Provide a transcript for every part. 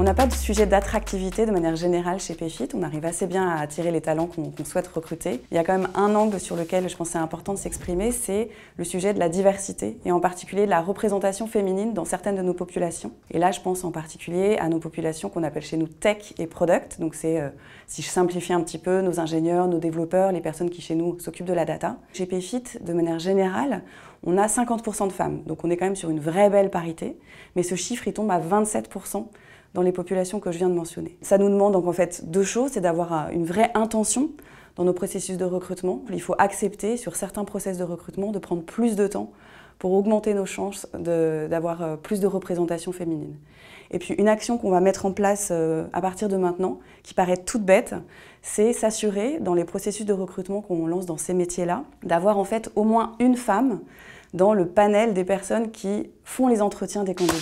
n'a pas de sujet d'attractivité de manière générale chez Payfit. On arrive assez bien à attirer les talents qu'on souhaite recruter. Il y a quand même un angle sur lequel je pense que c'est important de s'exprimer, c'est le sujet de la diversité et en particulier de la représentation féminine dans certaines de nos populations. Et là, je pense en particulier à nos populations qu'on appelle chez nous tech et product. Donc c'est, si je simplifie un petit peu, nos ingénieurs, nos développeurs, les personnes qui chez nous s'occupent de la data. Chez Payfit, de manière générale, on a 50% de femmes. Donc on est quand même sur une vraie belle parité. Mais ce chiffre, il tombe à 27% dans les populations que je viens de mentionner. Ça nous demande donc en fait deux choses, c'est d'avoir une vraie intention dans nos processus de recrutement. Il faut accepter sur certains process de recrutement de prendre plus de temps pour augmenter nos chances d'avoir plus de représentation féminine. Et puis une action qu'on va mettre en place à partir de maintenant, qui paraît toute bête, c'est s'assurer dans les processus de recrutement qu'on lance dans ces métiers-là, d'avoir en fait au moins une femme dans le panel des personnes qui font les entretiens des candidats.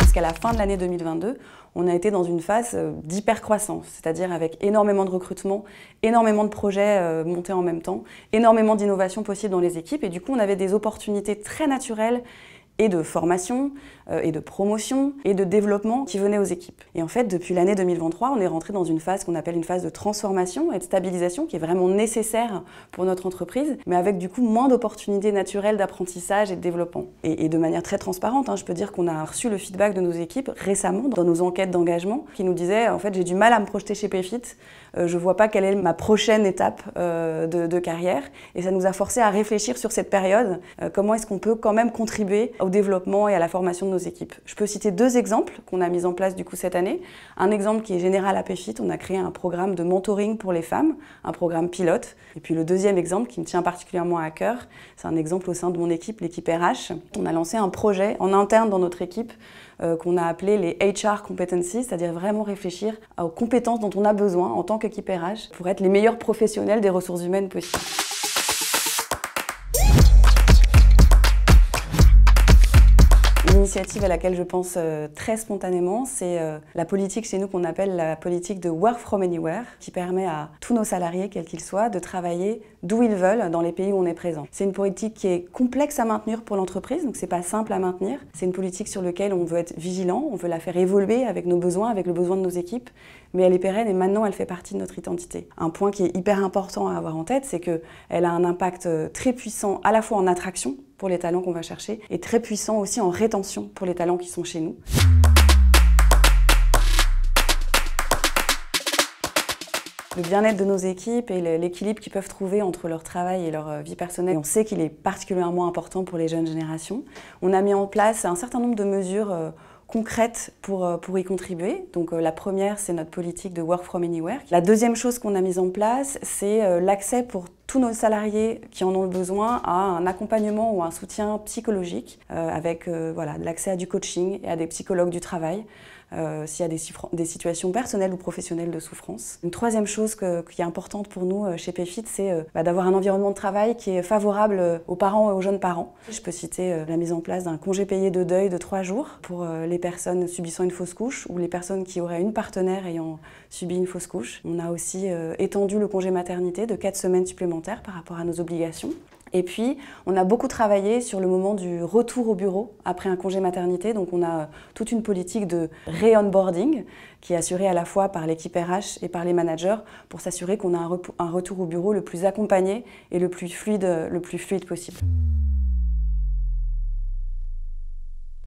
Jusqu'à la fin de l'année 2022, on a été dans une phase d'hypercroissance, c'est-à-dire avec énormément de recrutement, énormément de projets montés en même temps, énormément d'innovations possibles dans les équipes, et du coup on avait des opportunités très naturelles et de formation, et de promotion, et de développement qui venaient aux équipes. Et en fait, depuis l'année 2023, on est rentré dans une phase qu'on appelle une phase de transformation et de stabilisation qui est vraiment nécessaire pour notre entreprise, mais avec du coup moins d'opportunités naturelles d'apprentissage et de développement. Et de manière très transparente, je peux dire qu'on a reçu le feedback de nos équipes récemment dans nos enquêtes d'engagement qui nous disaient en fait j'ai du mal à me projeter chez Payfit, je vois pas quelle est ma prochaine étape de carrière, et ça nous a forcé à réfléchir sur cette période, comment est-ce qu'on peut quand même contribuer au développement et à la formation de nos équipes. Je peux citer deux exemples qu'on a mis en place du coup cette année. Un exemple qui est général à Payfit, on a créé un programme de mentoring pour les femmes, un programme pilote. Et puis le deuxième exemple qui me tient particulièrement à cœur, c'est un exemple au sein de mon équipe, l'équipe RH. On a lancé un projet en interne dans notre équipe qu'on a appelé les HR Competencies, c'est-à-dire vraiment réfléchir aux compétences dont on a besoin en tant qu'équipe RH pour être les meilleurs professionnels des ressources humaines possibles. L'initiative à laquelle je pense très spontanément, c'est la politique chez nous qu'on appelle la politique de Work from Anywhere, qui permet à tous nos salariés, quels qu'ils soient, de travailler d'où ils veulent dans les pays où on est présent. C'est une politique qui est complexe à maintenir pour l'entreprise, donc c'est pas simple à maintenir. C'est une politique sur laquelle on veut être vigilant, on veut la faire évoluer avec nos besoins, avec le besoin de nos équipes, mais elle est pérenne et maintenant elle fait partie de notre identité. Un point qui est hyper important à avoir en tête, c'est qu'elle a un impact très puissant à la fois en attraction pour les talents qu'on va chercher et très puissant aussi en rétention pour les talents qui sont chez nous. Le bien-être de nos équipes et l'équilibre qu'ils peuvent trouver entre leur travail et leur vie personnelle, on sait qu'il est particulièrement important pour les jeunes générations. On a mis en place un certain nombre de mesures concrètes pour y contribuer. Donc la première, c'est notre politique de Work from Anywhere. La deuxième chose qu'on a mise en place, c'est l'accès pour tous nos salariés qui en ont le besoin à un accompagnement ou un soutien psychologique avec voilà, de l'accès à du coaching et à des psychologues du travail s'il y a des situations personnelles ou professionnelles de souffrance. Une troisième chose qui est importante pour nous chez Payfit, c'est d'avoir un environnement de travail qui est favorable aux parents et aux jeunes parents. Je peux citer la mise en place d'un congé payé de deuil de 3 jours pour les personnes subissant une fausse couche ou les personnes qui auraient une partenaire ayant subi une fausse couche. On a aussi étendu le congé maternité de 4 semaines supplémentaires par rapport à nos obligations. Et puis, on a beaucoup travaillé sur le moment du retour au bureau après un congé maternité. Donc, on a toute une politique de ré-onboarding qui est assurée à la fois par l'équipe RH et par les managers pour s'assurer qu'on a un retour au bureau le plus accompagné et le plus fluide possible.